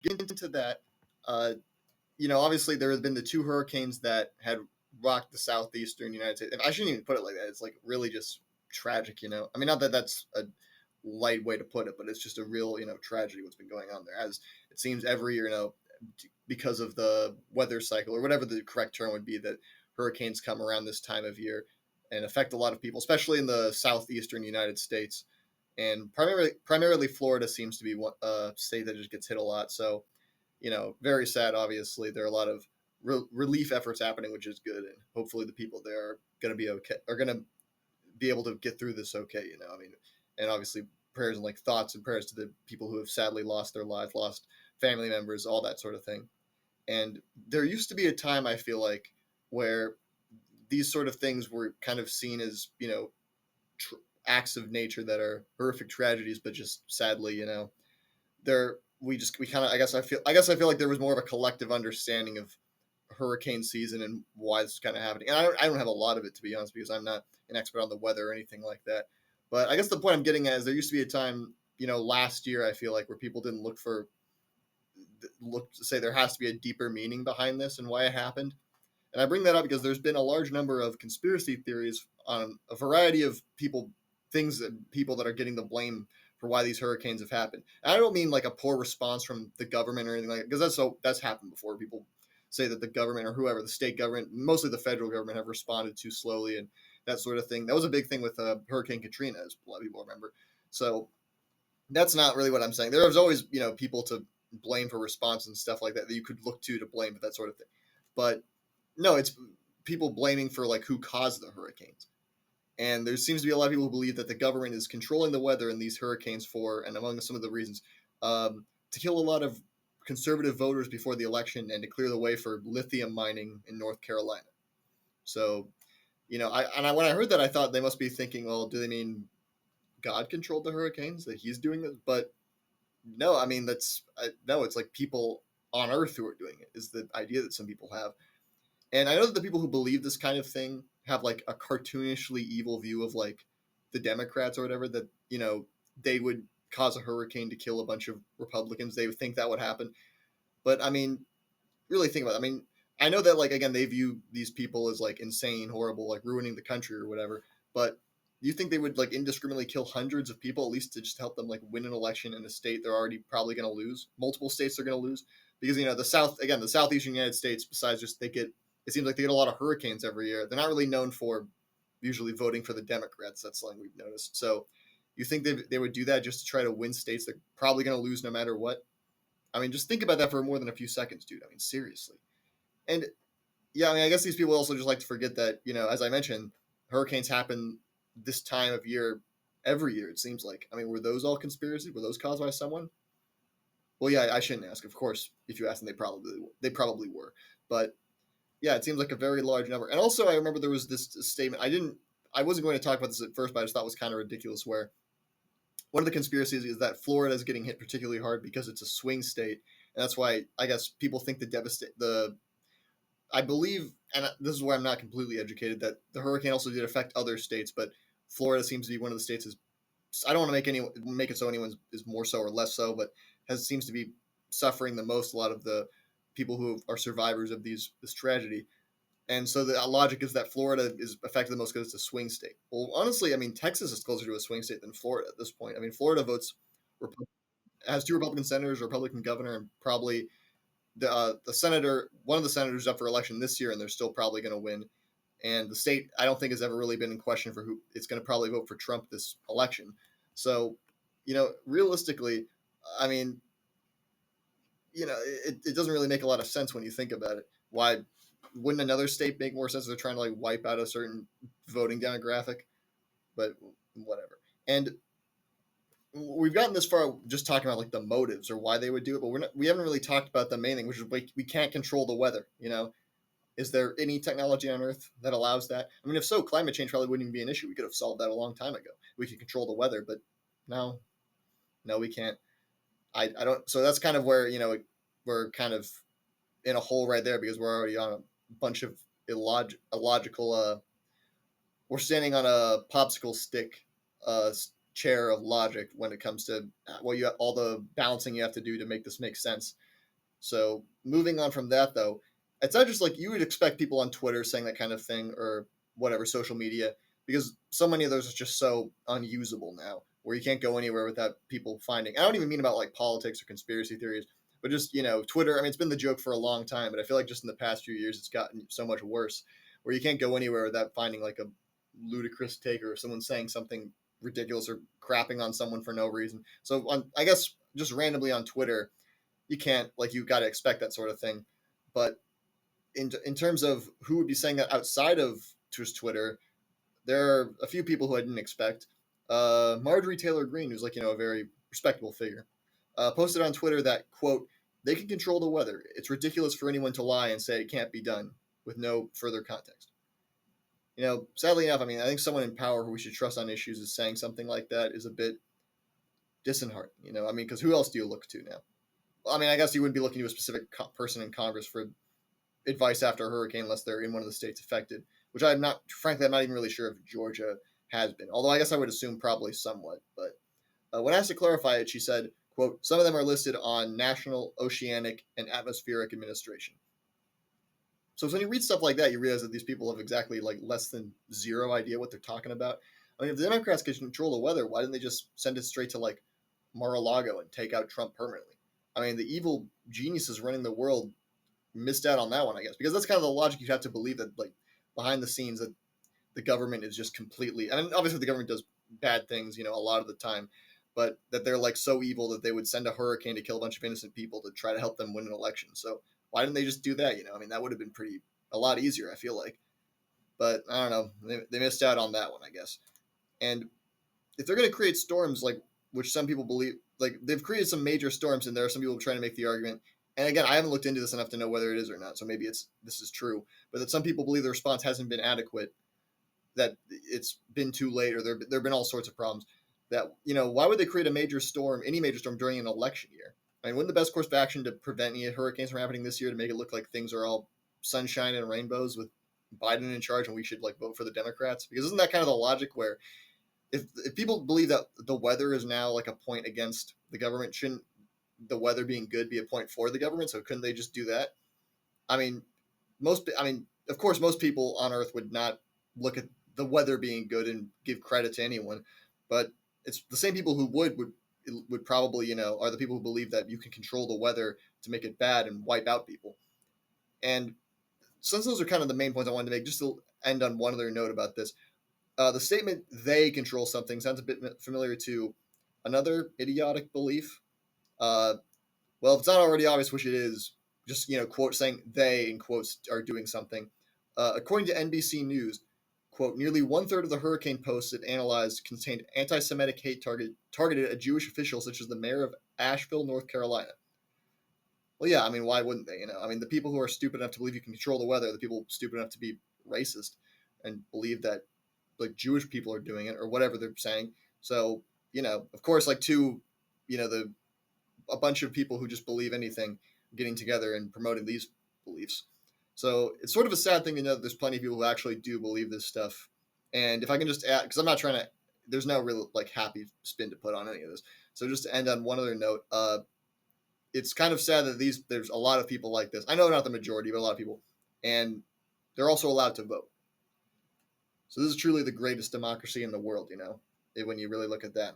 get into that, uh, obviously there have been the two hurricanes that had rocked the southeastern United States. I shouldn't even put it like that. It's like really just tragic. I mean, not that that's a light way to put it, but it's just a real, tragedy what's been going on there. As it seems every year, because of the weather cycle or whatever the correct term would be, that hurricanes come around this time of year and affect a lot of people, especially in the southeastern United States. And primarily Florida seems to be one state that just gets hit a lot. So, very sad. Obviously, there are a lot of relief efforts happening, which is good, and hopefully the people there are going to be okay. Are going to be able to get through this okay. I mean, and obviously prayers and like thoughts and prayers to the people who have sadly lost their lives, lost family members, all that sort of thing. And there used to be a time, I feel like, where these sort of things were kind of seen as tr- acts of nature that are horrific tragedies, but just sadly, they're we kind of I feel like there was more of a collective understanding of hurricane season and why this is kind of happening. And I don't have a lot of it, to be honest, because I'm not an expert on the weather or anything like that. But I guess the point I'm getting at is there used to be a time, last year, I feel like, where people didn't look to say there has to be a deeper meaning behind this and why it happened. And I bring that up because there's been a large number of conspiracy theories on a variety of people that are getting the blame for why these hurricanes have happened. And I don't mean like a poor response from the government or anything like that, because that's happened before. People say that the government or whoever, the state government, mostly the federal government, have responded too slowly and that sort of thing. That was a big thing with Hurricane Katrina, as a lot of people remember. So that's not really what I'm saying. There was always, people to blame for response and stuff like that you could look to blame for that sort of thing. But no, it's people blaming for like who caused the hurricanes. And there seems to be a lot of people who believe that the government is controlling the weather in these hurricanes for, and among some of the reasons, to kill a lot of conservative voters before the election and to clear the way for lithium mining in North Carolina. So, when I heard that, I thought they must be thinking, well, do they mean God controlled the hurricanes, that He's doing this? But no, I mean no, it's like people on Earth who are doing it. Is the idea that some people have. And I know that the people who believe this kind of thing have like a cartoonishly evil view of like the Democrats or whatever, that, they would cause a hurricane to kill a bunch of Republicans. They would think that would happen. But I mean, really think about it. I mean, I know that like again they view these people as like insane, horrible, like ruining the country or whatever. But do you think they would like indiscriminately kill hundreds of people at least to just help them like win an election in a state they're already probably going to lose? Multiple states they're going to lose because the southeastern United States, besides just it seems like they get a lot of hurricanes every year. They're not really known for usually voting for the Democrats. That's something we've noticed. So you think they would do that just to try to win states they're probably going to lose no matter what? I mean, just think about that for more than a few seconds, dude. I mean, seriously. And yeah, I mean, I guess these people also just like to forget that, as I mentioned, hurricanes happen this time of year every year, it seems like. I mean, were those all conspiracy? Were those caused by someone? Well, yeah, I shouldn't ask. Of course, if you ask them, they probably were. But yeah, it seems like a very large number. And also, I remember there was this statement. I wasn't going to talk about this at first, but I just thought it was kind of ridiculous. Where one of the conspiracies is that Florida is getting hit particularly hard because it's a swing state, and that's why I guess people think the I believe, and this is where I'm not completely educated, that the hurricane also did affect other states, but Florida seems to be one of the states. I don't want to make it so anyone is more so or less so, but seems to be suffering the most. A lot of the people who are survivors of this tragedy, and so the logic is that Florida is affected the most because it's a swing state. Well, honestly, I mean Texas is closer to a swing state than Florida at this point. I mean Florida has two Republican senators, a Republican governor, and probably the senator, one of the senators up for election this year, and they're still probably going to win. And the state, I don't think has ever really been in question for who it's going to probably vote for Trump this election. So, realistically, I mean, it doesn't really make a lot of sense when you think about it. Why wouldn't another state make more sense if they're trying to like wipe out a certain voting demographic? But whatever. And we've gotten this far just talking about like the motives or why they would do it, but we haven't really talked about the main thing, which is like we can't control the weather. Is there any technology on Earth that allows that? I mean, if so, climate change probably wouldn't even be an issue. We could have solved that a long time ago. We could control the weather, but no, no, we can't. I don't. So that's kind of where we're kind of in a hole right there because we're already on a bunch of illogical. We're standing on a popsicle stick chair of logic when it comes to all the balancing you have to do to make this make sense. So moving on from that, though, it's not just like you would expect people on Twitter saying that kind of thing or whatever social media, because so many of those are just so unusable now, where you can't go anywhere without people finding. I don't even mean about like politics or conspiracy theories, but just Twitter. I mean, it's been the joke for a long time, but I feel like just in the past few years, it's gotten so much worse, where you can't go anywhere without finding like a ludicrous take or someone saying something ridiculous or crapping on someone for no reason. So I guess just randomly on Twitter, you can't, like, you got to expect that sort of thing. But in terms of who would be saying that outside of just Twitter, there are a few people who I didn't expect. Marjorie Taylor Greene, who's like a very respectable figure, posted on Twitter that, quote, they can control the weather. It's ridiculous for anyone to lie and say it can't be done with no further context. Sadly enough, I mean, I think someone in power who we should trust on issues is saying something like that is a bit disheartening. I mean, because who else do you look to now? Well, I mean, I guess you wouldn't be looking to a specific person in Congress for advice after a hurricane unless they're in one of the states affected, which frankly, I'm not even really sure if Georgia has been. Although I guess I would assume probably somewhat. But when asked to clarify it, she said, quote, some of them are listed on National Oceanic and Atmospheric Administration. So when you read stuff like that, you realize that these people have exactly like less than zero idea what they're talking about. I mean, if the Democrats could control the weather, why didn't they just send it straight to like Mar-a-Lago and take out Trump permanently? I mean, the evil geniuses running the world missed out on that one, I guess, because that's kind of the logic. You have to believe that, like, behind the scenes, that the government is just completely. I mean, obviously the government does bad things, a lot of the time, but that they're like so evil that they would send a hurricane to kill a bunch of innocent people to try to help them win an election. So why didn't they just do that? I mean, that would have been a lot easier, I feel like. But I don't know. They missed out on that one, I guess. And if they're going to create storms, like, which some people believe, like, they've created some major storms, and there are some people trying to make the argument. And again, I haven't looked into this enough to know whether it is or not, so maybe this is true. But that some people believe the response hasn't been adequate, that it's been too late, or there've been all sorts of problems. That why would they create a major storm, any major storm, during an election year? I mean, wouldn't the best course of action to prevent any hurricanes from happening this year to make it look like things are all sunshine and rainbows with Biden in charge, and we should like vote for the Democrats? Because isn't that kind of the logic where if people believe that the weather is now like a point against the government, shouldn't the weather being good be a point for the government? So couldn't they just do that? I mean, of course, most people on Earth would not look at the weather being good and give credit to anyone, but it's the same people who would probably are the people who believe that you can control the weather to make it bad and wipe out people. And since those are kind of the main points I wanted to make, just to end on one other note about this, the statement "they control something" sounds a bit familiar to another idiotic belief. Well, if it's not already obvious which it is, just quote saying "they" in quotes are doing something. According to NBC News, quote, nearly one-third of the hurricane posts it analyzed contained anti-Semitic hate targeted at Jewish officials such as the mayor of Asheville, North Carolina. Well, yeah, I mean, why wouldn't they? I mean, the people who are stupid enough to believe you can control the weather, the people stupid enough to be racist and believe that like Jewish people are doing it or whatever they're saying. So, of course, like the a bunch of people who just believe anything getting together and promoting these beliefs. So it's sort of a sad thing to know that there's plenty of people who actually do believe this stuff. And if I can just add, because I'm not trying to, there's no real like happy spin to put on any of this. So just to end on one other note, it's kind of sad that there's a lot of people like this. I know not the majority, but a lot of people, and they're also allowed to vote. So this is truly the greatest democracy in the world, when you really look at that.